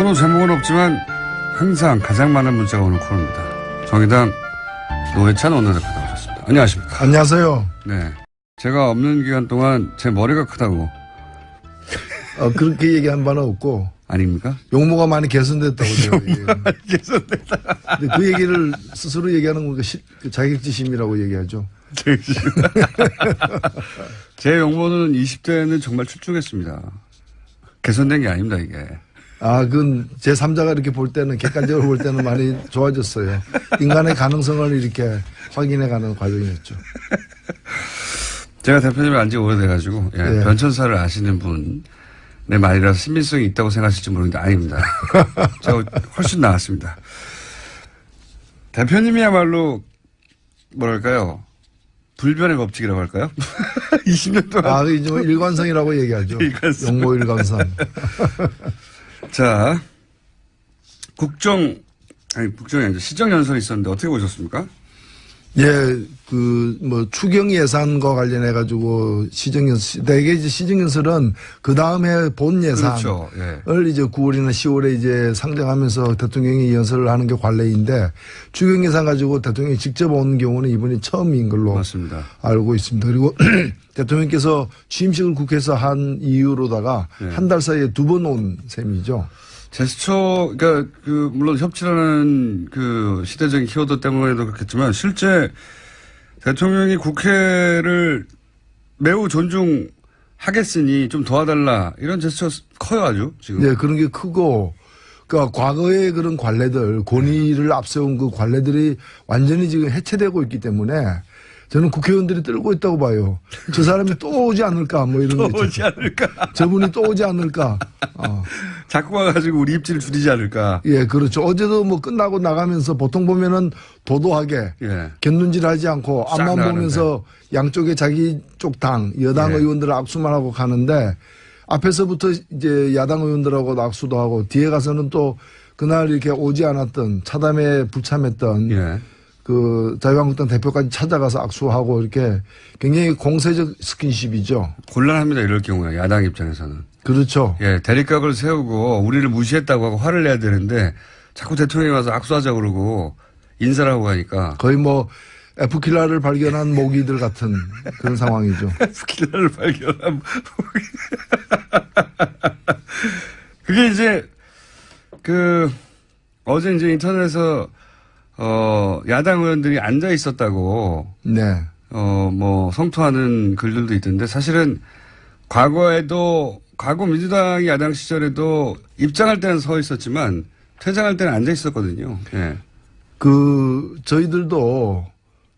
코너 제목은 없지만 항상 가장 많은 문자가 오는 코너입니다. 정의당 노회찬 원내대표 나오셨습니다. 안녕하십니까. 안녕하세요. 네. 제가 없는 기간 동안 제 머리가 크다고. 그렇게 얘기한 바는 없고. 아닙니까? 용모가 많이 개선됐다고. 용모가 많이 개선됐다. 근데 그 얘기를 스스로 얘기하는 건 자격지심이라고 얘기하죠. 제 용모는 20대는 정말 출중했습니다. 개선된 게 아닙니다, 이게. 그건 제3자가 이렇게 볼 때는, 객관적으로 볼 때는 많이 좋아졌어요. 인간의 가능성을 이렇게 확인해가는 과정이었죠. 제가 대표님을 안지 오래돼가지고, 예. 변천사를 아시는 분의 말이라서 신빙성이 있다고 생각하실지 모르겠는데, 아닙니다. 제가 훨씬 나았습니다. 대표님이야말로, 뭐랄까요. 불변의 법칙이라고 할까요? 20년 동안. 이제 일관성이라고 얘기하죠. 일관성. 용모 일관성. 자, 국정이 아니죠. 시정연설이 있었는데 어떻게 보셨습니까? 예, 추경 예산과 관련해가지고 대개 이제 시정연설은 그 다음에 본 예산을 그렇죠. 예. 이제 9월이나 10월에 이제 상정하면서 대통령이 연설을 하는 게 관례인데 추경 예산 가지고 대통령이 직접 온 경우는 이번이 처음인 걸로 맞습니다. 알고 있습니다. 그리고 대통령께서 취임식을 국회에서 한 이후로다가 한 달 사이에 2번 온 셈이죠. 제스처, 그러니까 물론 협치라는 시대적인 키워드 때문에도 그렇겠지만 실제 대통령이 국회를 매우 존중하겠으니 좀 도와달라 이런 제스처 커요 아주 지금. 네, 그런 게 크고 그러니까 과거의 그런 관례들 권위를 앞세운 그 관례들이 완전히 지금 해체되고 있기 때문에 저는 국회의원들이 떨고 있다고 봐요. 저 사람이 또 오지 않을까 뭐 이런 거. 또 오지 않을까. 저분이 또 오지 않을까. 자꾸 와가지고 우리 입지를 줄이지 않을까. 예, 그렇죠. 어제도 뭐 끝나고 나가면서 보통 보면은 도도하게 곁눈질 하지 않고 앞만 보면서 양쪽에 자기 쪽 당, 여당 의원들 악수만 하고 가는데 앞에서부터 이제 야당 의원들하고 악수도 하고 뒤에 가서는 또 그날 이렇게 오지 않았던 차담에 불참했던 자유한국당 대표까지 찾아가서 악수하고 이렇게 굉장히 공세적 스킨십이죠. 곤란합니다. 이럴 경우에 야당 입장에서는. 그렇죠. 예, 대립각을 세우고 우리를 무시했다고 하고 화를 내야 되는데 자꾸 대통령이 와서 악수하자 그러고 인사를 하고 가니까. 거의 뭐 F킬러를 발견한 모기들 같은 그런 상황이죠. F킬러를 발견한 모기. 그게 이제 어제 이제 인터넷에서 야당 의원들이 앉아 있었다고. 네. 성토하는 글들도 있던데 사실은 과거 민주당이 야당 시절에도 입장할 때는 서 있었지만 퇴장할 때는 앉아 있었거든요. 예. 저희들도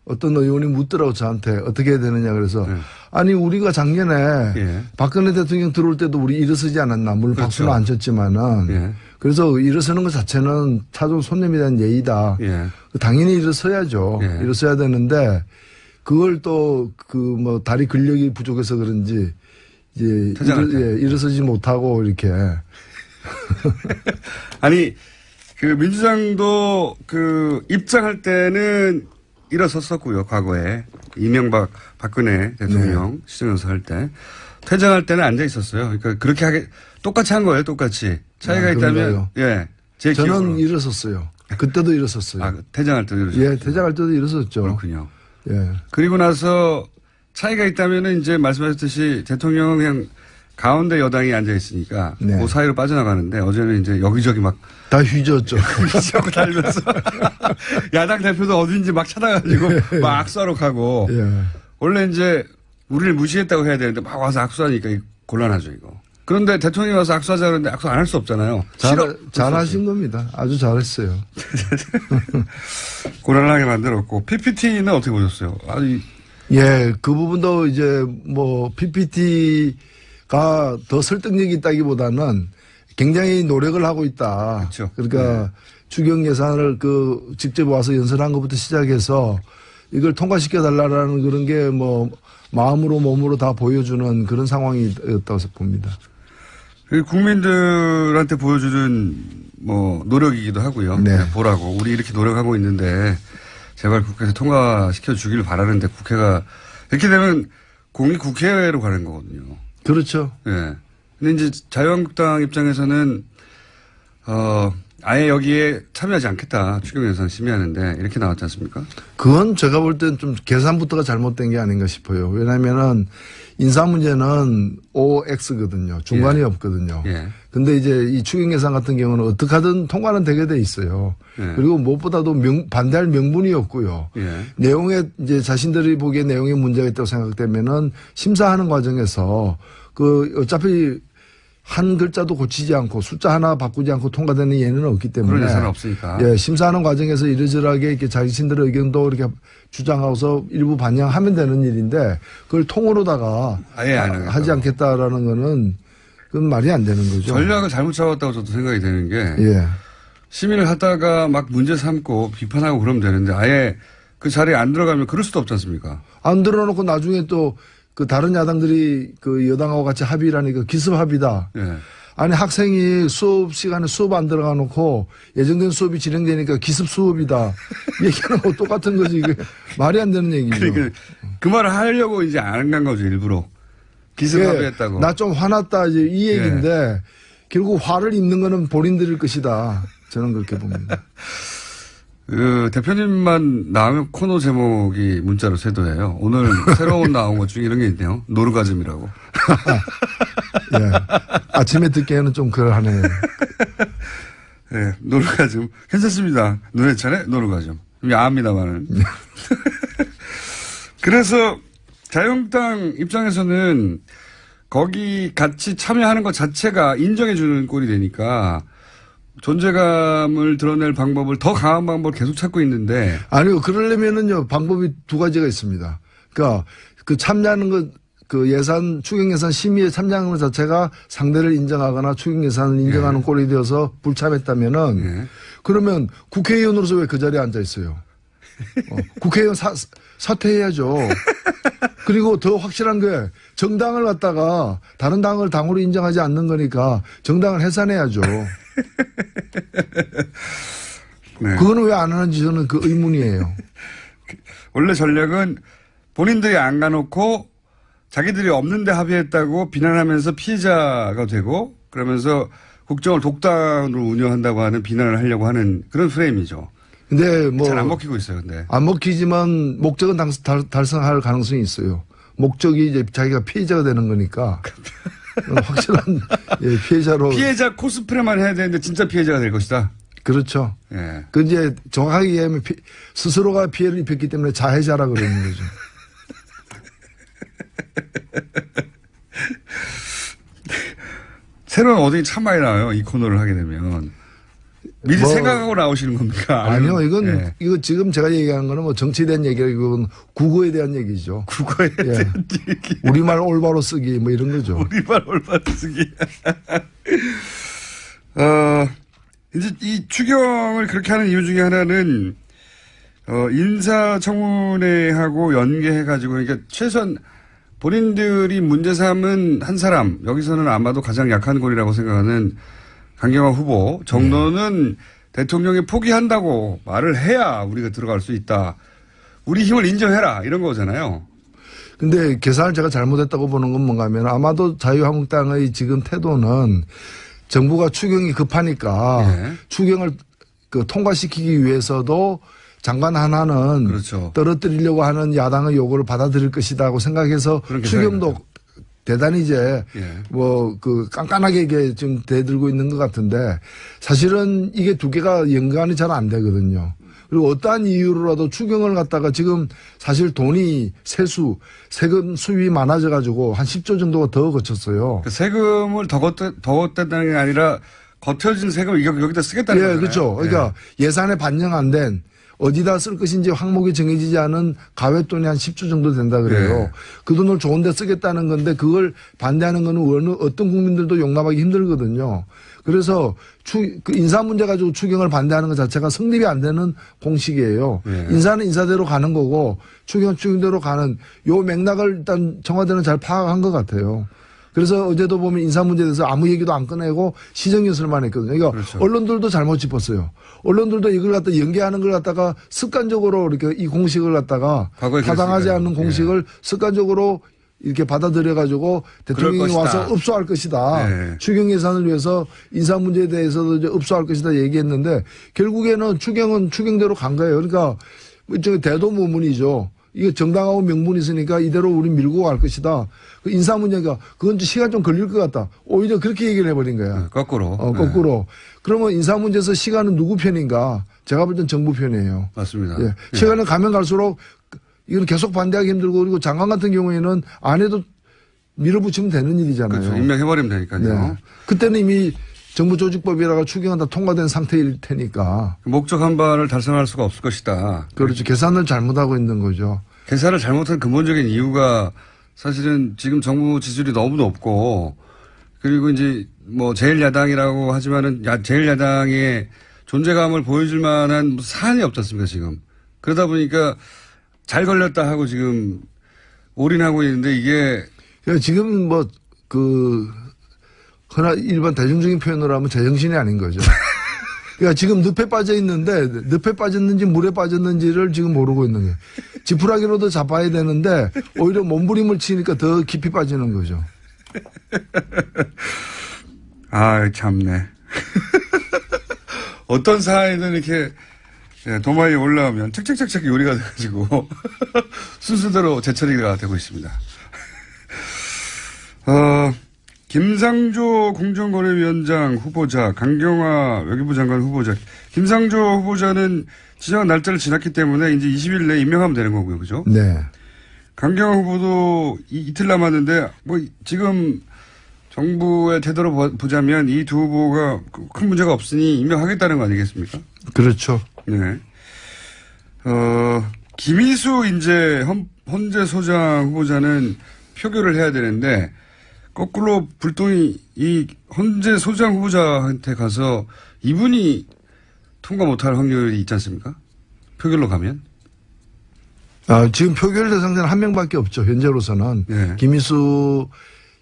어떤 의원이 묻더라고 저한테 어떻게 해야 되느냐 그래서 아니 우리가 작년에 박근혜 대통령 들어올 때도 우리 일어서지 않았나 물론 그렇죠. 박수는 안 쳤지만은 그래서 일어서는 것 자체는 차종 손님에 대한 예의다. 당연히 일어서야죠. 일어서야 되는데 그걸 또 다리 근력이 부족해서 그런지 이제 일어서지 못하고 이렇게 아니 민주당도 입장할 때는 일어섰었고요. 과거에 이명박 박근혜 대통령 시정연설 할 때 퇴장할 때는 앉아 있었어요. 그러니까 그렇게 똑같이 한 거예요. 똑같이 차이가 있다면 제 저는 기억으로. 일어섰어요. 그때도 일어섰어요. 퇴장할 때도 일어섰어요. 예, 퇴장할 때도 일어섰죠. 그렇군요. 예. 그리고 나서 차이가 있다면은 이제 말씀하셨듯이 대통령은 그냥 가운데 여당이 앉아 있으니까 그 사이로 빠져나가는데 어제는 이제 여기저기 막 다 휘저었죠. 휘저고 달면서 야당 대표도 어딘지 막 찾아가지고 막 악수하러 가고 원래 이제 우리를 무시했다고 해야 되는데 막 와서 악수하니까 곤란하죠 이거. 그런데 대통령이 와서 악수하자 그러는데 악수 안 할 수 없잖아요. 잘하신 겁니다. 아주 잘했어요. 곤란하게 만들었고 PPT는 어떻게 보셨어요? 예, 그 부분도 이제 PPT가 더 설득력이 있다기보다는 굉장히 노력을 하고 있다. 그렇죠. 그러니까 추경 예산을 직접 와서 연설한 것부터 시작해서 이걸 통과시켜 달라라는 그런 게 마음으로 몸으로 다 보여주는 그런 상황이었다고 봅니다. 국민들한테 보여주는 노력이기도 하고요. 보라고 우리 이렇게 노력하고 있는데 제발 국회에서 통과시켜 주기를 바라는데 국회가 이렇게 되면 공이 국회로 가는 거거든요. 그렇죠. 예. 근데 이제 자유한국당 입장에서는 아예 여기에 참여하지 않겠다. 추경 예산 심의하는데 이렇게 나왔지 않습니까? 그건 제가 볼 땐 좀 계산부터가 잘못된 게 아닌가 싶어요. 왜냐하면은 인사 문제는 OX거든요. 중간이 없거든요. 근데 이제 이 추경 예산 같은 경우는 어떻게 하든 통과는 되게 돼 있어요. 그리고 무엇보다도 반대할 명분이 없고요. 내용에 이제 자신들이 보기에 내용에 문제가 있다고 생각되면은 심사하는 과정에서 어차피 한 글자도 고치지 않고 숫자 하나 바꾸지 않고 통과되는 예는 없기 때문에. 그런 예산은 없으니까. 예, 심사하는 과정에서 이러저러하게 이렇게 자신들의 의견도 이렇게 주장하고서 일부 반영하면 되는 일인데 그걸 통으로다가 아예 안 하지 않겠다라는 거는 그건 말이 안 되는 거죠. 전략을 잘못 잡았다고 저도 생각이 되는 게 심의를 하다가 막 문제 삼고 비판하고 그러면 되는데 아예 그 자리에 안 들어가면 그럴 수도 없지 않습니까? 안 들어놓고 나중에 또 그 다른 야당들이 그 여당하고 같이 합의라니까 기습 합의다. 아니 학생이 수업 시간에 수업 안 들어가 놓고 예정된 수업이 진행되니까 기습 수업이다. 얘기하는 거 똑같은 거지. 이게 말이 안 되는 얘기죠. 그러니까 그 말을 하려고 이제 안 간 거죠 일부러. 기습 합의했다고. 나 좀 화났다 이제 이 얘기인데 결국 화를 입는 거는 본인들일 것이다. 저는 그렇게 봅니다. 대표님만 나오면 코너 제목이 문자로 쇄도해요. 오늘 새로운 나온 것 중에 이런 게 있네요. 노르가즘이라고. 예. 아침에 듣기에는 좀 그러하네요. 네, 노르가즘. 괜찮습니다. 눈에 차례 노르가즘. 야합니다만은. 그래서 자유한국당 입장에서는 거기 같이 참여하는 것 자체가 인정해주는 꼴이 되니까 존재감을 드러낼 방법을 더 강한 방법을 계속 찾고 있는데. 아니요. 그러려면은요, 방법이 두 가지가 있습니다. 그러니까 그 참여하는 것, 그 예산, 추경 예산 심의에 참여하는 것 자체가 상대를 인정하거나 추경 예산을 인정하는 꼴이 되어서 불참했다면은 그러면 국회의원으로서 왜 그 자리에 앉아 있어요? 국회의원 사퇴해야죠. 그리고 더 확실한 게 정당을 갖다가 다른 당을 당으로 인정하지 않는 거니까 정당을 해산해야죠. 그거는 왜 안 하는지 저는 그 의문이에요. 원래 전략은 본인들이 안 가놓고 자기들이 없는데 합의했다고 비난하면서 피해자가 되고 그러면서 국정을 독단으로 운영한다고 하는 비난을 하려고 하는 그런 프레임이죠. 근데 뭐 잘 안 먹히고 있어요. 근데 안 먹히지만 목적은 달성할 가능성이 있어요. 목적이 이제 자기가 피해자가 되는 거니까 확실한 피해자로. 피해자 코스프레만 해야 되는데 진짜 피해자가 될 것이다. 그렇죠. 그 이제 정확하게 얘기하면 스스로가 피해를 입혔기 때문에 자해자라 그러는 거죠. 새로운 어딩이 참 많이 나와요. 이 코너를 하게 되면. 미리 생각하고 나오시는 겁니까? 아니요. 이거 지금 제가 얘기하는 거는 뭐 정치에 대한 얘기가 이건 국어에 대한 얘기죠. 국어에 대한 얘기. 우리말 올바로 쓰기 뭐 이런 거죠. 우리말 올바로 쓰기. 이제 이 추경을 그렇게 하는 이유 중에 하나는 인사청문회하고 연계해가지고 그러니까 최소한 본인들이 문제 삼은 한 사람 여기서는 아마도 가장 약한 골이라고 생각하는 강경화 후보 정도는 대통령이 포기한다고 말을 해야 우리가 들어갈 수 있다. 우리 힘을 인정해라 이런 거잖아요. 근데 계산을 제가 잘못했다고 보는 건 뭔가 하면 아마도 자유한국당의 지금 태도는 정부가 추경이 급하니까 추경을 통과시키기 위해서도 장관 하나는 떨어뜨리려고 하는 야당의 요구를 받아들일 것이다고 생각해서 추경도 대단히 이제 깐깐하게 이게 지금 대들고 있는 것 같은데 사실은 이게 두 개가 연관이 잘 안 되거든요. 그리고 어떠한 이유로라도 추경을 갖다가 지금 사실 돈이 세금 수입이 많아져 가지고 한 10조 정도가 더 거쳤어요. 그 세금을 더 걷었다는 게 아니라 거쳐진 세금을 여기다 쓰겠다는 거잖아요. 그렇죠. 그러니까 예산에 반영 안 된 어디다 쓸 것인지 항목이 정해지지 않은 가외돈이 한 10조 정도 된다 그래요. 그 돈을 좋은 데 쓰겠다는 건데 그걸 반대하는 거는 어떤 국민들도 용납하기 힘들거든요. 그래서 그 인사 문제 가지고 추경을 반대하는 것 자체가 성립이 안 되는 공식이에요. 인사는 인사대로 가는 거고 추경은 추경대로 가는 요 맥락을 일단 청와대는 잘 파악한 것 같아요. 그래서 어제도 보면 인사 문제에 대해서 아무 얘기도 안 꺼내고 시정연설만 했거든요. 그러니까 언론들도 잘못 짚었어요. 언론들도 이걸 갖다 연계하는 걸 갖다가 습관적으로 이렇게 이 공식을 갖다가 타당하지 않는 공식을 습관적으로 이렇게 받아들여가지고 대통령이 와서 읍소할 것이다. 네. 추경 예산을 위해서 인사 문제에 대해서도 이제 읍소할 것이다 얘기했는데 결국에는 추경은 추경대로 간 거예요. 그러니까 일종의 대도모문이죠. 이거 정당하고 명분이 있으니까 이대로 우리 밀고 갈 것이다. 그 인사 문제가 그건 시간 좀 걸릴 것 같다. 오히려 그렇게 얘기를 해버린 거야. 네, 거꾸로. 거꾸로. 그러면 인사 문제에서 시간은 누구 편인가? 제가 볼 땐 정부 편이에요. 맞습니다. 예. 시간은 가면 갈수록 이건 계속 반대하기 힘들고 그리고 장관 같은 경우에는 안 해도 밀어붙이면 되는 일이잖아요. 그렇죠. 임명해버리면 되니까요. 네. 그때는 이미 정부 조직법이라가 추경은 다 통과된 상태일 테니까. 목적 한반을 달성할 수가 없을 것이다. 그렇죠. 계산을 잘못하고 있는 거죠. 계산을 잘못한 근본적인 이유가 사실은 지금 정부 지지율이 너무 높고 그리고 이제 뭐 제1야당이라고 하지만은 제1야당의 존재감을 보여줄 만한 사안이 없지 않습니까 지금. 그러다 보니까 잘 걸렸다 하고 지금 올인하고 있는데 이게. 지금 흔한 일반 대중적인 표현으로 하면 제정신이 아닌 거죠. 그러니까 지금 늪에 빠져 있는데 늪에 빠졌는지 물에 빠졌는지를 지금 모르고 있는 거예요. 지푸라기로도 잡아야 되는데 오히려 몸부림을 치니까 더 깊이 빠지는 거죠. 아, 참네. 어떤 사안이든 이렇게 도마에 올라오면 착착착착 요리가 돼가지고 순서대로 재처리가 되고 있습니다. 김상조 공정거래위원장 후보자, 강경화 외교부 장관 후보자. 김상조 후보자는 지정한 날짜를 지났기 때문에 이제 20일 내에 임명하면 되는 거고요. 그죠? 네. 강경화 후보도 이틀 남았는데 뭐 지금 정부의 태도로 보자면 이 두 후보가 큰 문제가 없으니 임명하겠다는 거 아니겠습니까? 그렇죠. 네. 김희수 이제 헌재 소장 후보자는 표결을 해야 되는데 거꾸로 불똥이 이 헌재 소장 후보자한테 가서 이분이 통과 못할 확률이 있지 않습니까? 표결로 가면? 지금 표결 대상자는 한 명밖에 없죠. 현재로서는. 네. 김희수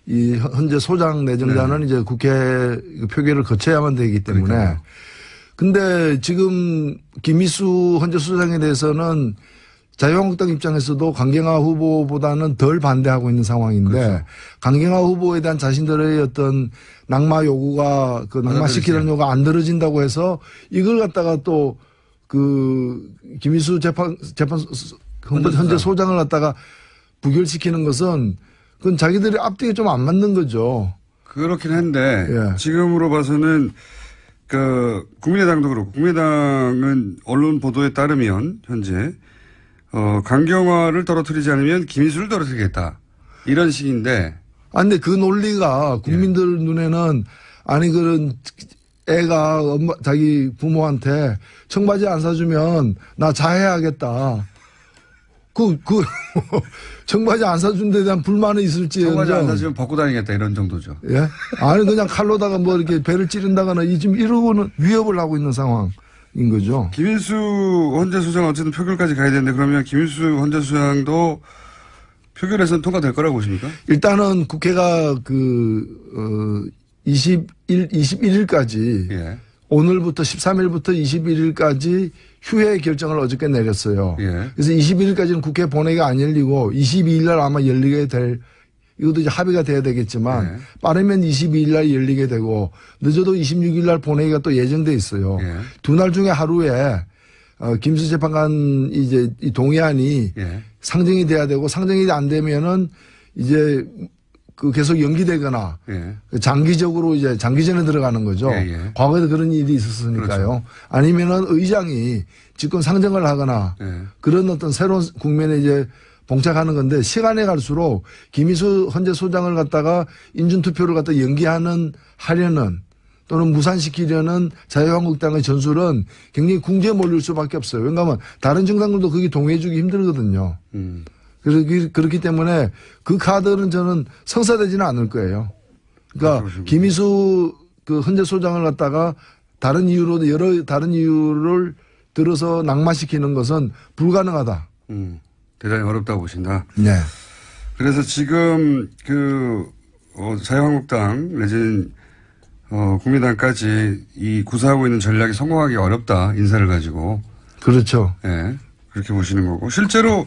이 헌재 소장 내정자는 네. 이제 국회 표결을 거쳐야만 되기 때문에. 그러니까요. 근데 지금 김희수 헌재 소장에 대해서는 자유한국당 입장에서도 강경화 후보보다는 덜 반대하고 있는 상황인데 그렇죠. 강경화 후보에 대한 자신들의 어떤 낙마 요구가 낙마시키는 요구가 안 들어진다고 해서 이걸 갖다가 또 김희수 헌재 소장을 갖다가 부결시키는 것은 그건 자기들의 앞뒤가 좀 안 맞는 거죠. 그렇긴 한데 예. 지금으로 봐서는 국민의당도 그렇고 국민의당은 언론 보도에 따르면 현재 강경화를 떨어뜨리지 않으면 김희수를 떨어뜨리겠다. 이런 식인데. 근데 그 논리가 국민들 눈에는 그런 애가 자기 부모한테 청바지 안 사주면 나 자해하겠다. 청바지 안 사준 데 대한 불만이 있을지. 청바지 안 사주면 벗고 다니겠다 이런 정도죠. 예? 그냥 칼로다가 뭐 이렇게 배를 찌른다거나 지금 이러고는 위협을 하고 있는 상황. 인 거죠. 김인수 헌재 소장 어쨌든 표결까지 가야 되는데 그러면 김인수 헌재 소장도 표결에서는 통과될 거라고 보십니까? 일단은 국회가 21일까지 예. 오늘부터 13일부터 21일까지 휴회 결정을 어저께 내렸어요. 예. 그래서 21일까지는 국회 본회의가 안 열리고 22일 날 아마 열리게 될 이것도 이제 합의가 돼야 되겠지만 예. 빠르면 22일 날 열리게 되고 늦어도 26일 날 본회의가 또 예정돼 있어요. 예. 두 날 중에 하루에 김수 재판관 이제 이 동의안이 예. 상정이 돼야 되고 상정이 안 되면은 이제 계속 연기되거나 예. 장기적으로 이제 장기전에 들어가는 거죠. 예. 과거에도 그런 일이 있었으니까요. 그렇죠. 아니면은 의장이 직권 상정을 하거나 예. 그런 어떤 새로운 국면에 이제 봉착하는 건데 시간이 갈수록 김희수 헌재 소장을 갖다가 인준투표를 갖다 하려는 또는 무산시키려는 자유한국당의 전술은 굉장히 궁지에 몰릴 수밖에 없어요. 왜냐하면 다른 정당들도 거기 동의해주기 힘들거든요. 그렇기 때문에 그 카드는 저는 성사되지는 않을 거예요. 그러니까 김희수 헌재 소장을 갖다가 다른 이유로 다른 이유를 들어서 낙마시키는 것은 불가능하다. 대단히 어렵다고 보신다. 네. 그래서 지금 자유한국당 내지는 국민당까지 이 구사하고 있는 전략이 성공하기 어렵다. 인사를 가지고. 그렇죠. 예. 그렇게 보시는 거고. 실제로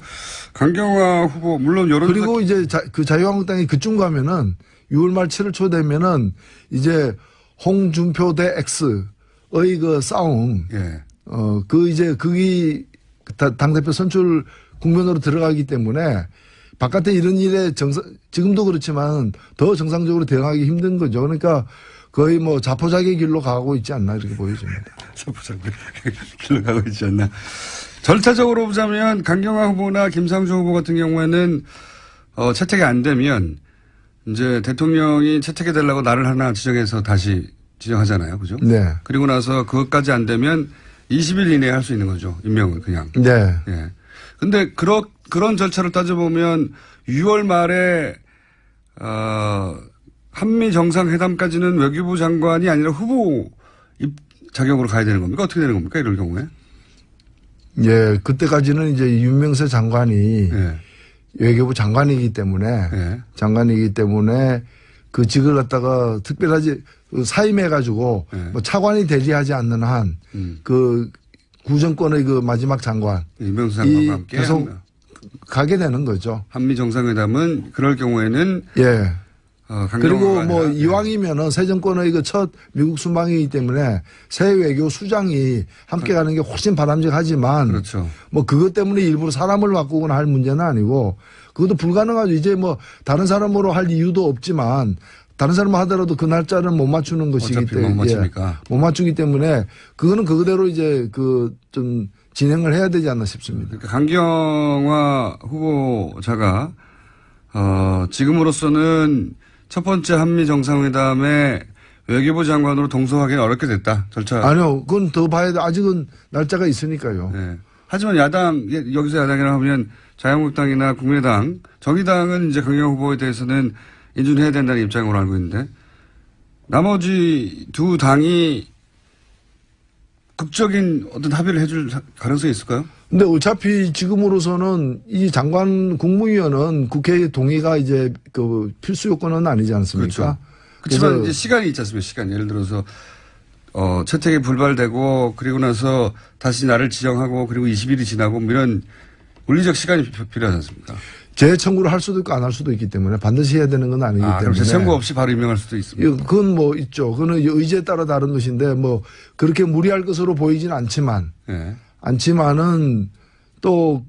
강경화 후보, 물론 여론. 그리고 이제 그 자유한국당이 그쯤 가면은 6월 말 7월 초 되면은 이제 홍준표 대 X의 그 싸움. 예. 그 이제 그게 당대표 선출 국면으로 들어가기 때문에 바깥에 이런 일에 지금도 그렇지만 더 정상적으로 대응하기 힘든 거죠. 그러니까 거의 뭐 자포자기 길로 가고 있지 않나 이렇게 보여집니다. 자포자기 길로 가고 있지 않나. 절차적으로 보자면 강경화 후보나 김상조 후보 같은 경우에는 채택이 안 되면 이제 대통령이 채택해 달라고 날을 하나 지정해서 다시 지정하잖아요. 그죠? 네. 그리고 나서 그것까지 안 되면 20일 이내에 할 수 있는 거죠. 임명을 그냥. 네. 예. 근데 그런 절차를 따져보면 6월 말에 한미 정상회담까지는 외교부 장관이 아니라 후보 자격으로 가야 되는 겁니까? 어떻게 되는 겁니까? 이럴 경우에? 예, 그때까지는 이제 윤명세 장관이 예. 외교부 장관이기 때문에 예. 그 직을 갖다가 특별하지 사임해 가지고 예. 뭐 차관이 되리하지 않는 한 그 구정권의 그 마지막 장관 이명수 장관과 함께 계속 가게 되는 거죠. 한미 정상회담은 그럴 경우에는 예. 그리고 뭐 아니라, 이왕이면은 새 정권의 그 첫 미국 순방이기 때문에 새 외교 수장이 함께 가는 게 훨씬 바람직하지만 그렇죠. 뭐 그것 때문에 일부러 사람을 바꾸거나 할 문제는 아니고 그것도 불가능하죠. 이제 뭐 다른 사람으로 할 이유도 없지만 다른 사람 하더라도 그 날짜를 못 맞추는 것이기 때문에 못 맞추기 때문에 그거는 그대로 이제 그 좀 진행을 해야 되지 않나 싶습니다. 그러니까 강경화 후보자가 지금으로서는 첫 번째 한미 정상회담에 외교부 장관으로 동석하기는 어렵게 됐다. 절차. 아니요. 그건 더 봐야 돼. 아직은 날짜가 있으니까요. 네. 하지만 여기서 야당이라 하면 자유한국당이나 국민의당, 정의당은 이제 강경화 후보에 대해서는 인준해야 된다는 입장으로 알고 있는데 나머지 두 당이 극적인 어떤 합의를 해줄 가능성이 있을까요? 근데 어차피 지금으로서는 이 장관 국무위원은 국회 동의가 이제 그 필수 요건은 아니지 않습니까? 그렇죠. 그렇지만 이제 시간이 있지 않습니까? 시간. 예를 들어서 채택이 불발되고 그리고 나서 다시 날을 지정하고 그리고 20일이 지나고 뭐 이런 물리적 시간이 필요하지 않습니까? 재청구를 할 수도 있고 안 할 수도 있기 때문에 반드시 해야 되는 건 아니기 때문에. 그럼 재청구 없이 바로 임명할 수도 있습니다. 그건 뭐 있죠. 그거는 의지에 따라 다른 것인데 뭐 그렇게 무리할 것으로 보이진 않지만. 네. 않지만은 또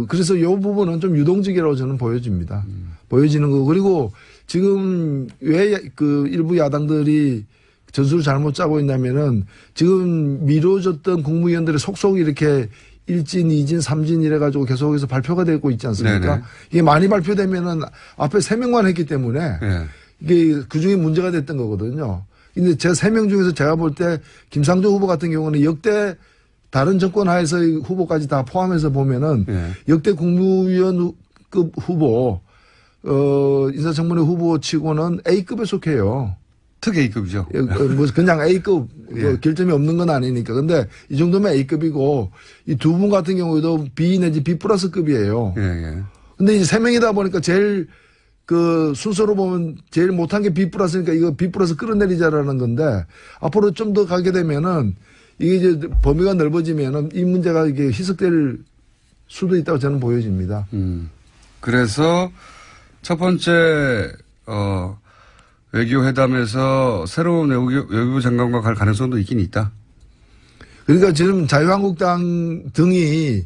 그래서 이 부분은 좀 유동적이라고 저는 보여집니다. 보여지는 거. 그리고 지금 왜 그 일부 야당들이 전술을 잘못 짜고 있냐면은 지금 미뤄졌던 국무위원들의 속속 이렇게 1진, 2진, 3진 이래가지고 계속해서 발표가 되고 있지 않습니까? 네네. 이게 많이 발표되면은 앞에 3명만 했기 때문에 네. 이게 그 중에 문제가 됐던 거거든요. 근데 제 3명 중에서 제가 볼 때 김상조 후보 같은 경우는 역대 다른 정권 하에서의 후보까지 다 포함해서 보면은 네. 역대 국무위원급 후보, 인사청문회 후보 치고는 A급에 속해요. 특 A급이죠. 뭐 그냥 A급 뭐 결점이 없는 건 아니니까. 근데 이 정도면 A급이고 이 두 분 같은 경우에도 B 내지 B 플러스급이에요. 근데 이제 3명이다 보니까 제일 그 순서로 보면 제일 못한 게 B 플러스니까 이거 B 플러스 끌어내리자라는 건데 앞으로 좀 더 가게 되면은 이게 이제 범위가 넓어지면은 이 문제가 이게 희석될 수도 있다고 저는 보여집니다. 그래서 첫 번째 외교회담에서 새로운 외교부 장관과 갈 가능성도 있긴 있다. 그러니까 지금 자유한국당 등이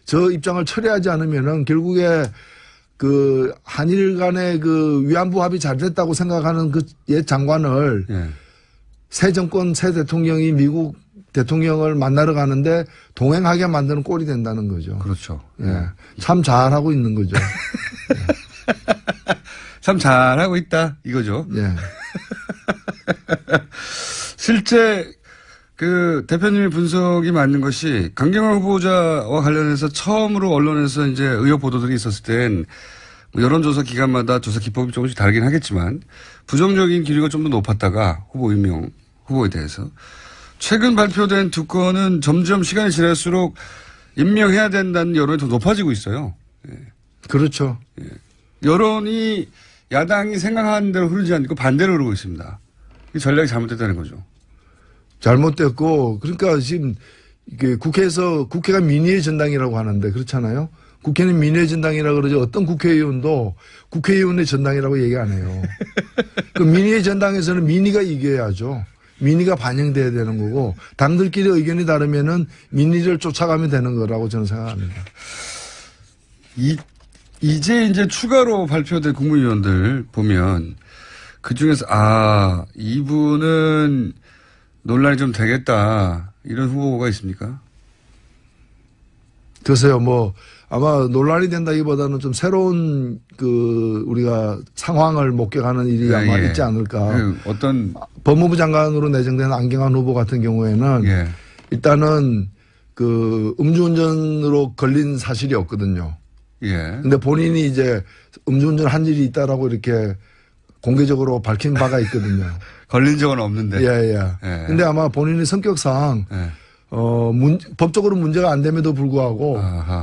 저 입장을 철회하지 않으면은 결국에 그 한일 간의 그 위안부 합의 잘 됐다고 생각하는 그 옛 장관을 새 정권 새 대통령이 미국 대통령을 만나러 가는데 동행하게 만드는 꼴이 된다는 거죠. 그렇죠. 참 잘하고 있는 거죠. 참 잘하고 있다 이거죠. 예. 실제 그 대표님의 분석이 맞는 것이 강경화 후보자와 관련해서 처음으로 언론에서 이제 의혹 보도들이 있었을 땐 여론조사 기간마다 조사 기법이 조금씩 다르긴 하겠지만 부정적인 기류가 좀 더 높았다가 후보 임명 후보에 대해서 최근 발표된 두 건은 점점 시간이 지날수록 임명해야 된다는 여론이 더 높아지고 있어요. 그렇죠. 여론이 야당이 생각하는 대로 흐르지 않고 반대로 흐르고 있습니다. 이 전략이 잘못됐다는 거죠. 잘못됐고 그러니까 지금 이게 국회가 민의의 전당이라고 하는데 그렇잖아요. 국회는 민의의 전당이라고 그러죠. 어떤 국회의원도 국회의원의 전당이라고 얘기 안 해요. 그 민의의 전당에서는 민의가 이겨야죠. 민의가 반영돼야 되는 거고 당들끼리 의견이 다르면은 민의를 쫓아가면 되는 거라고 저는 생각합니다. 이제 추가로 발표된 국무위원들 보면 그 중에서 이분은 논란이 좀 되겠다 이런 후보가 있습니까? 글쎄요, 아마 논란이 된다기보다는 좀 새로운 우리가 상황을 목격하는 일이 아마 있지 않을까. 어떤 법무부 장관으로 내정된 안경환 후보 같은 경우에는 일단은 음주운전으로 걸린 사실이 없거든요. 근데 본인이 이제 음주운전 한 일이 있다라고 이렇게 공개적으로 밝힌 바가 있거든요. 걸린 적은 없는데. 근데 아마 본인의 성격상 법적으로 문제가 안 됨에도 불구하고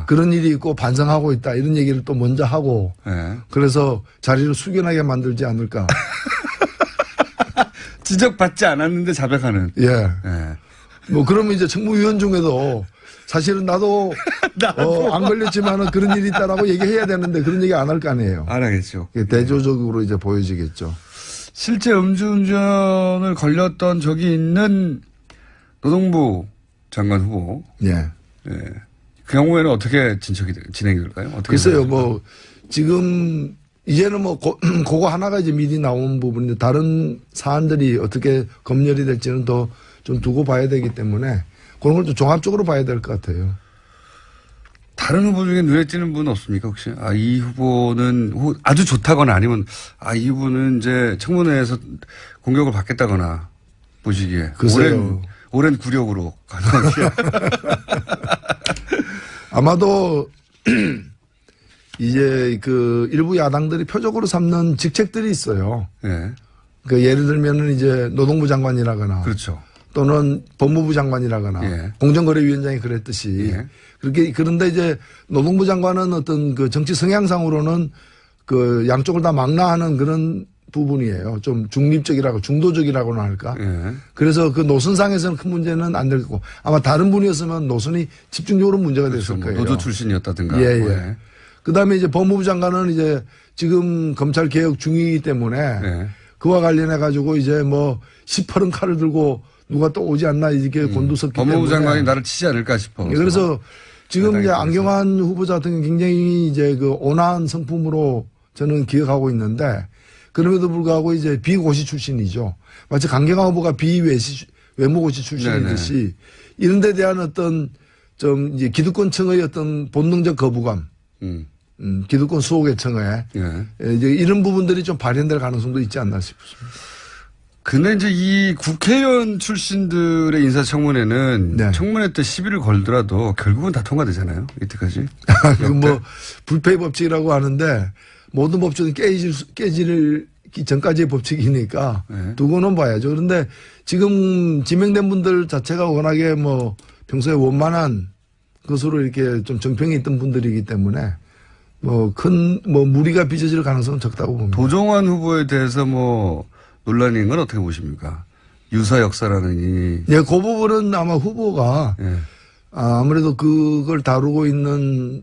그런 일이 있고 반성하고 있다 이런 얘기를 또 먼저 하고 그래서 자리를 숙연하게 만들지 않을까. 지적받지 않았는데 자백하는. 그러면 이제 정무위원 중에도 사실은 나도 안 걸렸지만은 그런 일이 있다라고 얘기해야 되는데 그런 얘기 안 할 거 아니에요. 안 하겠죠. 대조적으로 이제 보여지겠죠. 실제 음주운전을 걸렸던 적이 있는 노동부 장관 후보. 그 경우에는 어떻게 진행이 될까요? 글쎄요, 지금 이제는 그거 하나가 이제 미리 나온 부분인데 다른 사안들이 어떻게 검열이 될지는 더 좀 두고 봐야 되기 때문에 그런 걸 좀 종합적으로 봐야 될 것 같아요. 다른 후보 중에 눈에 띄는 분 없습니까, 혹시? 이 후보는 아주 좋다거나 아니면 이 후보는 이제 청문회에서 공격을 받겠다거나 보시기에. 오랜 구력으로 가능하게. 아마도 이제 일부 야당들이 표적으로 삼는 직책들이 있어요. 예를 들면은 이제 노동부 장관이라거나. 그렇죠. 또는 법무부 장관이라거나 공정거래위원장이 그랬듯이 그런데 이제 노동부 장관은 어떤 정치 성향상으로는 양쪽을 다 망라하는 그런 부분이에요. 좀 중도적이라고나 할까. 그래서 노선상에서는 큰 문제는 안 될 거고 아마 다른 분이었으면 노선이 집중적으로 문제가 됐을 거예요. 노조 출신이었다든가. 그다음에 이제 법무부 장관은 이제 지금 검찰 개혁 중이기 때문에 그와 관련해 가지고 이제 시퍼런 칼을 들고 누가 또 오지 않나 이렇게 곤두섰기 때문에. 법무부 장관이 나를 치지 않을까 싶어. 그래서 지금 이제 안경환 후보자 같은 경우는 굉장히 이제 온화한 성품으로 저는 기억하고 있는데 그럼에도 불구하고 이제 비고시 출신이죠. 마치 강경화 후보가 외무고시 출신이듯이 이런 데 대한 어떤 좀 이제 기득권층의 어떤 본능적 거부감. 기득권 수호의 청에 이제 이런 부분들이 좀 발현될 가능성도 있지 않나 싶습니다. 근데 이제 이 국회의원 출신들의 인사청문회는 청문회 때 시비를 걸더라도 결국은 다 통과되잖아요. 이때까지. 불패의 법칙이라고 하는데 모든 법칙은 깨지를 전까지의 법칙이니까 두고는 봐야죠. 그런데 지금 지명된 분들 자체가 워낙에 평소에 원만한 것으로 이렇게 좀 정평이 있던 분들이기 때문에 무리가 빚어질 가능성은 적다고 봅니다. 도종환 후보에 대해서 논란인 건 어떻게 보십니까? 유사 역사라느니. 그 부분은 아마 후보가 아무래도 그걸 다루고 있는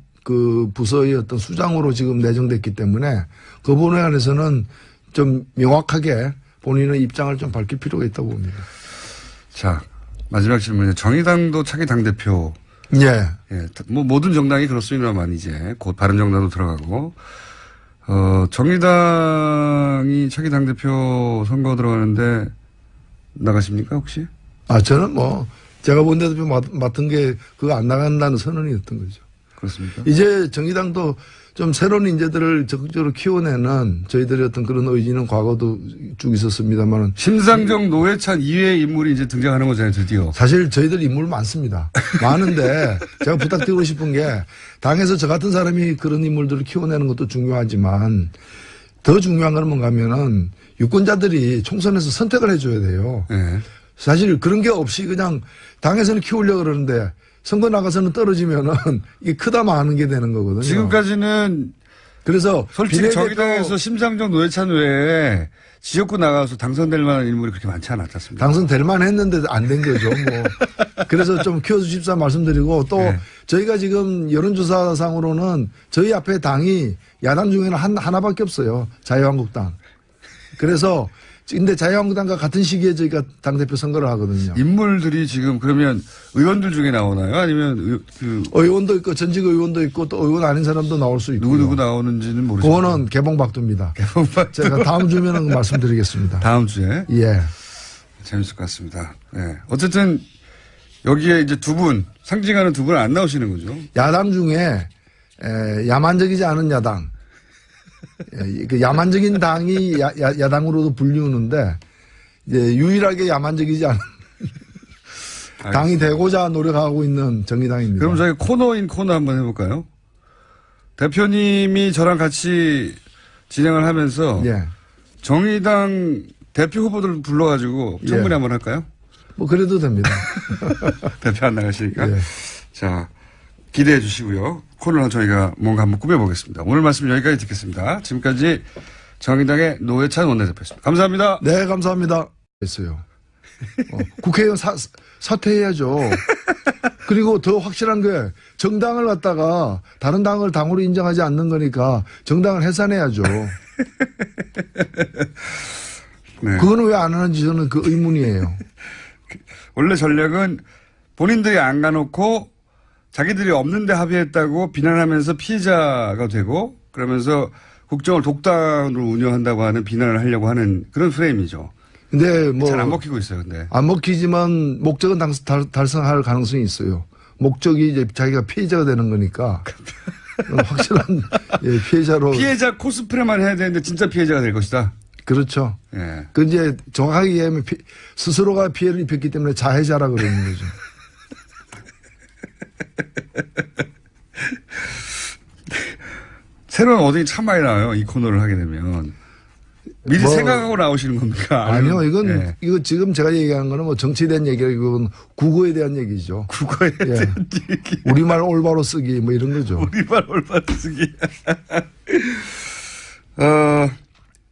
부서의 어떤 수장으로 지금 내정됐기 때문에 그 부분에 관해서는 좀 명확하게 본인의 입장을 좀 밝힐 필요가 있다고 봅니다. 자, 마지막 질문이에요. 정의당도 차기 당대표. 모든 정당이 그렇습니다만 이제 곧 바른정당도 들어가고. 정의당이 차기 당대표 선거 들어가는데 나가십니까, 혹시? 저는 제가 원내대표 맡은 게 그거 안 나간다는 선언이었던 거죠. 그렇습니까? 이제 정의당도 좀 새로운 인재들을 적극적으로 키워내는 저희들의 어떤 그런 의지는 과거도 쭉 있었습니다만. 심상정, 노회찬 이외의 인물이 이제 등장하는 거잖아요, 드디어. 사실 저희들 인물 많습니다. 많은데 제가 부탁드리고 싶은 게 당에서 저 같은 사람이 그런 인물들을 키워내는 것도 중요하지만 더 중요한 건 뭔가 하면은 유권자들이 총선에서 선택을 해줘야 돼요. 사실 그런 게 없이 그냥 당에서는 키우려고 그러는데 선거 나가서는 떨어지면은 이게 크다 마는 게 되는 거거든요. 지금까지는 그래서 솔직히 정의당에서 심상정 노회찬 외에 지역구 나가서 당선될 만한 인물이 그렇게 많지 않았지 않습니까? 당선될 만했는데 안 된 거죠. 뭐. 그래서 좀 키워주십사 말씀드리고 또 네. 저희가 지금 여론조사상으로는 저희 앞에 당이 야당 중에는 하나밖에 없어요. 자유한국당. 그래서 근데 자유한국당과 같은 시기에 저희가 당대표 선거를 하거든요. 인물들이 지금 그러면 의원들 중에 나오나요? 아니면 의원도 있고 전직 의원도 있고 또 의원 아닌 사람도 나올 수 있고. 누구 나오는지는 모르겠어요. 그거는 개봉박두입니다. 개봉박두. 제가 다음 주면은 말씀드리겠습니다. 다음 주에? 예. 재밌을 것 같습니다. 예. 어쨌든 여기에 이제 두 분, 상징하는 두 분은 안 나오시는 거죠? 야당 중에 야만적이지 않은 야당. 그 야만적인 당이 야당으로도 불리우는데 이제 유일하게 야만적이지 않은 당이 되고자 노력하고 있는 정의당입니다. 그럼 저희 코너인 코너 한번 해볼까요? 대표님이 저랑 같이 진행을 하면서 예. 정의당 대표 후보들 불러가지고 청문회 한번 할까요? 뭐 그래도 됩니다. 대표 안 나가시니까. 예. 자, 기대해 주시고요. 코너는 저희가 뭔가 한번 꾸며보겠습니다. 오늘 말씀 여기까지 듣겠습니다. 지금까지 정의당의 노회찬 원내대표였습니다. 감사합니다. 네, 감사합니다. 했어요. 국회의원 사퇴해야죠. 그리고 더 확실한 게 정당을 갖다가 다른 당을 당으로 인정하지 않는 거니까 정당을 해산해야죠. 네. 그거는 왜 안 하는지 저는 그 의문이에요. 원래 전략은 본인들이 안 가놓고 자기들이 없는데 합의했다고 비난하면서 피해자가 되고 그러면서 국정을 독단으로 운영한다고 하는 비난을 하려고 하는 그런 프레임이죠. 근데 뭐. 잘 안 먹히고 있어요, 근데. 안 먹히지만 목적은 달성할 가능성이 있어요. 목적이 이제 자기가 피해자가 되는 거니까. 확실한 피해자로. 피해자 코스프레만 해야 되는데 진짜 피해자가 될 것이다. 그렇죠. 예. 그 이제 정확하게 얘기하면 스스로가 피해를 입혔기 때문에 자해자라 그러는 거죠. 새로운 어딩이 참 많이 나와요. 이 코너를 하게 되면. 미리 생각하고 나오시는 겁니까? 아니요. 이건, 예. 이거 지금 제가 얘기하는 거는 뭐 정치에 대한 얘기가 이건 국어에 대한 얘기죠. 국어에 대한 얘기. 우리말 올바로 쓰기 뭐 이런 거죠. 우리말 올바로 쓰기.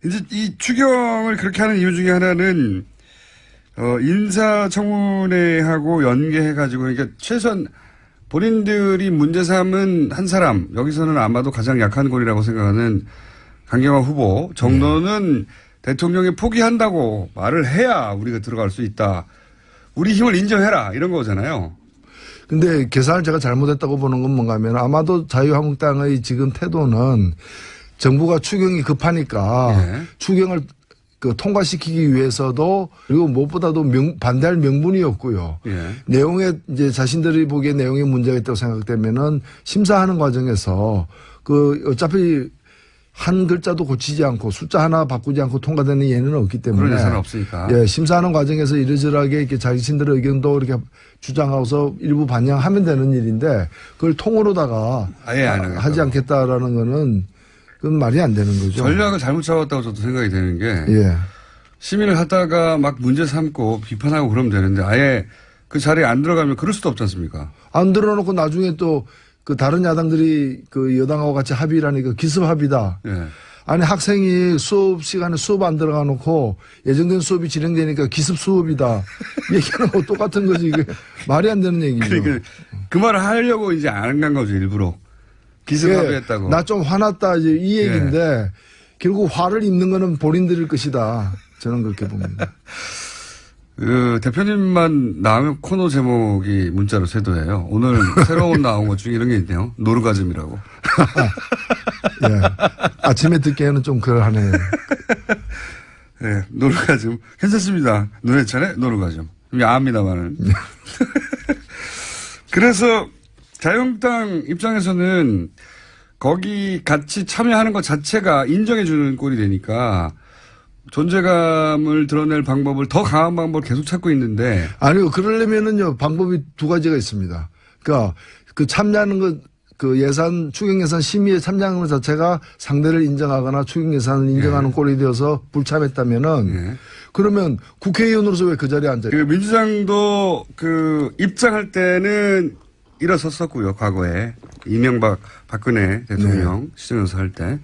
이제 이 추경을 그렇게 하는 이유 중에 하나는, 인사청문회하고 연계해가지고, 그러니까 최소한 본인들이 문제 삼은 한 사람, 여기서는 아마도 가장 약한 골이라고 생각하는 강경화 후보 정도는 대통령이 포기한다고 말을 해야 우리가 들어갈 수 있다. 우리 힘을 인정해라. 이런 거잖아요. 근데 계산을 제가 잘못했다고 보는 건 뭔가 하면 아마도 자유한국당의 지금 태도는 정부가 추경이 급하니까 추경을 통과시키기 위해서도 그리고 무엇보다도 반대할 명분이었고요. 내용에 이제 자신들이 보기에 내용에 문제가 있다고 생각되면은 심사하는 과정에서 어차피 한 글자도 고치지 않고 숫자 하나 바꾸지 않고 통과되는 예는 없기 때문에. 그런 예산은 없으니까. 예, 심사하는 과정에서 이러저러하게 이렇게 자신들의 의견도 이렇게 주장하고서 일부 반영하면 되는 일인데 그걸 통으로다가 아예 안 하지 않겠다라는 거는 그건 말이 안 되는 거죠. 전략을 잘못 잡았다고 저도 생각이 되는 게. 예. 시민을 하다가 막 문제 삼고 비판하고 그러면 되는데 아예 그 자리에 안 들어가면 그럴 수도 없지 않습니까? 안 들어놓고 나중에 또 다른 야당들이 여당하고 같이 합의를 하니까 기습 합의다. 예. 아니 학생이 수업 시간에 수업 안 들어가 놓고 예정된 수업이 진행되니까 기습 수업이다. 얘기하는 거 똑같은 거지. 이게 말이 안 되는 얘기죠. 그러니까 그 말을 하려고 이제 안 간 거죠, 일부러. 기습 합의했다고. 나 좀 화났다 이제 이 얘기인데 결국 화를 입는 거는 본인들일 것이다. 저는 그렇게 봅니다. 대표님만 나오면 코너 제목이 문자로 쇄도해요. 오늘 새로운 나온 것 중에 이런 게 있네요. 노르가즘이라고. 예. 아침에 듣기에는 좀 그러하네요. 네, 노르가즘. 괜찮습니다. 노래찬의 노르가즘. 야합니다만은. 그래서 자유한국당 입장에서는 거기 같이 참여하는 것 자체가 인정해주는 꼴이 되니까 존재감을 드러낼 방법을 더 강한 방법을 계속 찾고 있는데. 아니요. 그러려면은요, 방법이 두 가지가 있습니다. 그러니까 참여하는 것, 예산, 추경 예산 심의에 참여하는 것 자체가 상대를 인정하거나 추경 예산을 인정하는 꼴이 되어서 불참했다면은 그러면 국회의원으로서 왜 그 자리에 앉아요? 민주당도 입장할 때는 일어섰었고요. 과거에 이명박 박근혜 대통령 시정연설 할 때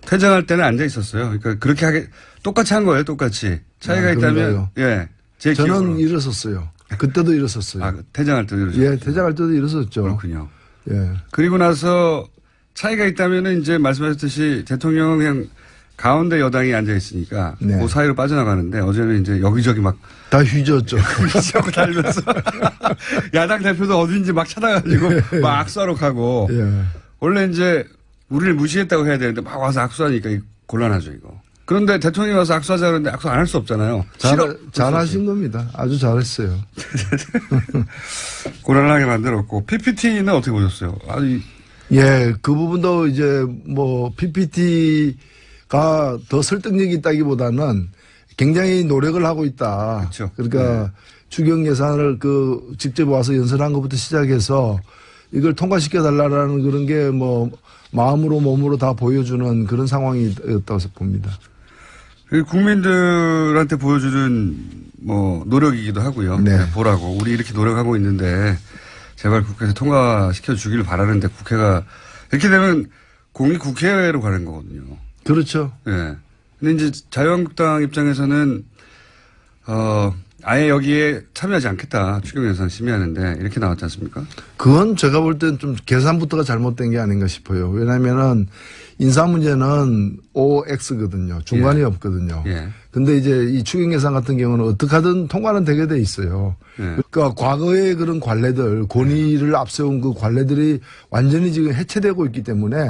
퇴장할 때는 앉아 있었어요. 그러니까 그렇게 똑같이 한 거예요. 똑같이 차이가 있다면 예, 제 저는 기억으로. 일어섰어요. 그때도 일어섰어요. 아, 퇴장할 때도 일어섰어요. 예, 퇴장할 때도 일어섰죠. 그렇군요. 예. 그리고 나서 차이가 있다면은 이제 말씀하셨듯이 대통령은 그냥 가운데 여당이 앉아 있으니까 네. 그 사이로 빠져나가는데 어제는 이제 여기저기 막 다 휘저었죠. 휘저고 달면서 야당 대표도 어딘지 막 찾아가지고 막 악수하러 가고 예. 원래 이제 우리를 무시했다고 해야 되는데 막 와서 악수하니까 곤란하죠 이거. 그런데 대통령이 와서 악수하자 그러는데 악수 안 할 수 없잖아요. 잘하신 겁니다. 아주 잘했어요. 곤란하게 만들었고 PPT는 어떻게 보셨어요? 아주 예, 그 부분도 이제 뭐 PPT가 더 설득력이 있다기보다는 굉장히 노력을 하고 있다. 그렇죠. 그러니까 추경 예산을 직접 와서 연설한 것부터 시작해서 이걸 통과시켜 달라라는 그런 게 뭐 마음으로 몸으로 다 보여주는 그런 상황이었다고 봅니다. 국민들한테 보여주는 뭐 노력이기도 하고요. 네. 보라고 우리 이렇게 노력하고 있는데 제발 국회에서 통과시켜 주기를 바라는데 국회가 이렇게 되면 공이 국회로 가는 거거든요. 그렇죠. 예. 근데 이제 자유한국당 입장에서는 아예 여기에 참여하지 않겠다. 추경 예산 심의하는데 이렇게 나왔지 않습니까? 그건 제가 볼 때는 좀 계산부터가 잘못된 게 아닌가 싶어요. 왜냐면은 인사 문제는 OX거든요. 중간이 예. 없거든요. 예. 근데 이제 이 추경 예산 같은 경우는 어떻게 하든 통과는 되게 돼 있어요. 예. 그러니까 과거의 그런 관례들, 권위를 앞세운 그 관례들이 완전히 지금 해체되고 있기 때문에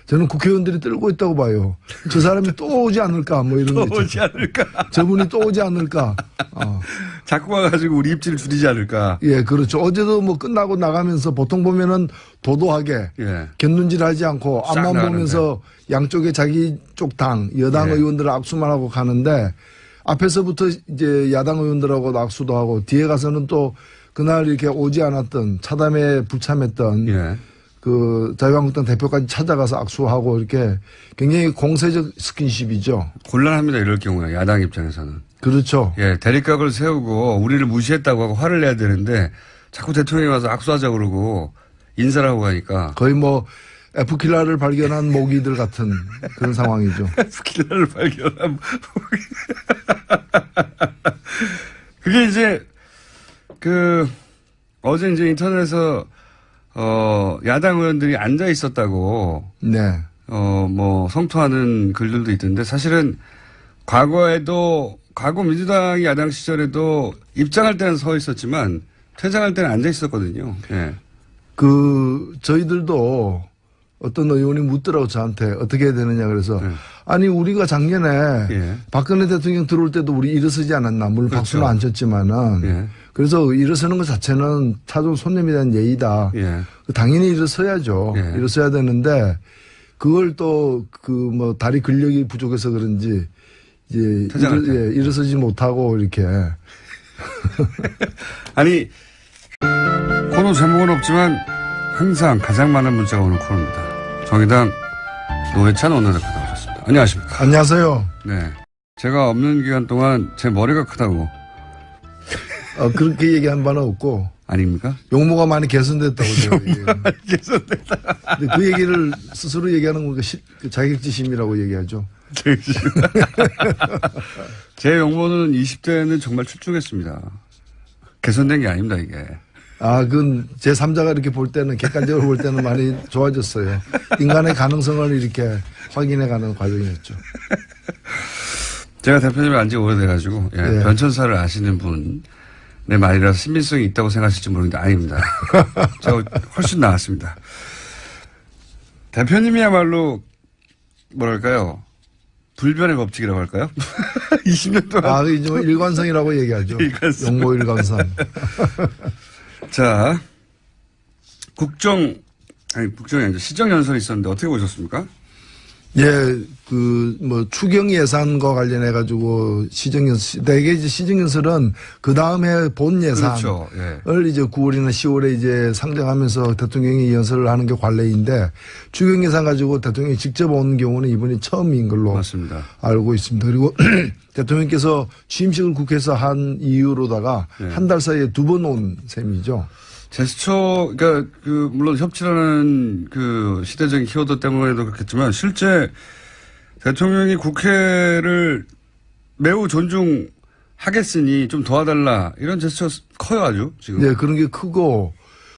저는 국회의원들이 떨고 있다고 봐요. 저 사람이 또 오지 않을까 뭐 이런 거 있죠. 또 오지 않을까. 저분이 또 오지 않을까. 자꾸 와가지고 우리 입지를 줄이지 않을까. 예, 그렇죠. 어제도 뭐 끝나고 나가면서 보통 보면은 도도하게 예. 곁눈질 하지 않고 싹 앞만 나가는데. 보면서 양쪽에 자기 쪽 당, 여당 예. 의원들 악수만 하고 가는데 앞에서부터 이제 야당 의원들하고 악수도 하고 뒤에 가서는 또 그날 이렇게 오지 않았던 차담에 불참했던 예. 그 자유한국당 대표까지 찾아가서 악수하고 이렇게 굉장히 공세적 스킨십이죠. 곤란합니다. 이럴 경우에 야당 입장에서는. 그렇죠. 예, 대립각을 세우고 우리를 무시했다고 하고 화를 내야 되는데 자꾸 대통령이 와서 악수하자 그러고 인사를 하고 가니까. 거의 뭐 F킬라를 발견한 모기들 같은 그런 상황이죠. F킬라를 발견한 그게 이제 어제 이제 인터넷에서 야당 의원들이 앉아 있었다고 네. 뭐 성토하는 글들도 있던데 사실은 과거 민주당이 야당 시절에도 입장할 때는 서 있었지만 퇴장할 때는 앉아 있었거든요. 예. 저희들도 어떤 의원이 묻더라고 저한테 어떻게 해야 되느냐 그래서 네. 아니 우리가 작년에 예. 박근혜 대통령 들어올 때도 우리 일어서지 않았나 물론 그렇죠. 박수는 안 쳤지만은 예. 그래서 일어서는 것 자체는 차종 손님에 대한 예의다. 예. 당연히 일어서야죠. 예. 일어서야 되는데 그걸 또 뭐 다리 근력이 부족해서 그런지 이제 일어서지 못하고 이렇게 아니 코너 제목은 없지만 항상 가장 많은 문자가 오는 코너입니다. 정의당 노회찬 원내대표 나오셨습니다. 안녕하십니까? 안녕하세요. 네, 제가 없는 기간 동안 제 머리가 크다고. 그렇게 얘기한 바는 없고 아닙니까? 용모가 많이 개선됐다고 개선됐다. 근데 그 얘기를 스스로 얘기하는 건 자격지심이라고 얘기하죠. 제 용모는 20대는 정말 출중했습니다. 개선된 게 아닙니다, 이게. 그건 제3자가 이렇게 볼 때는, 객관적으로 볼 때는 많이 좋아졌어요. 인간의 가능성을 이렇게 확인해가는 과정이었죠. 제가 대표님을 안지 오래돼가지고, 예, 변천사를 아시는 분의 말이라서 신빙성이 있다고 생각하실지 모르겠는데, 아닙니다. 제가 훨씬 나았습니다. 대표님이야말로, 뭐랄까요. 불변의 법칙이라고 할까요? 20년 동안. 이제 일관성이라고 얘기하죠. 일관성. 용모 일관성. 자, 국정이 아니죠. 시정연설이 있었는데 어떻게 보셨습니까? 예, 추경 예산과 관련해가지고 대개 이제 시정연설은 그 다음에 본 예산을 그렇죠. 예. 이제 9월이나 10월에 이제 상정하면서 대통령이 연설을 하는 게 관례인데 추경 예산 가지고 대통령이 직접 온 경우는 이번이 처음인 걸로 맞습니다. 알고 있습니다. 그리고 대통령께서 취임식을 국회에서 한 이후로다가 네. 한 달 사이에 2번 온 셈이죠. 제스처, 그러니까 물론 협치라는 시대적인 키워드 때문에도 그렇겠지만 실제 대통령이 국회를 매우 존중하겠으니 좀 도와달라 이런 제스처 커요 아주 지금. 네, 그런 게 크고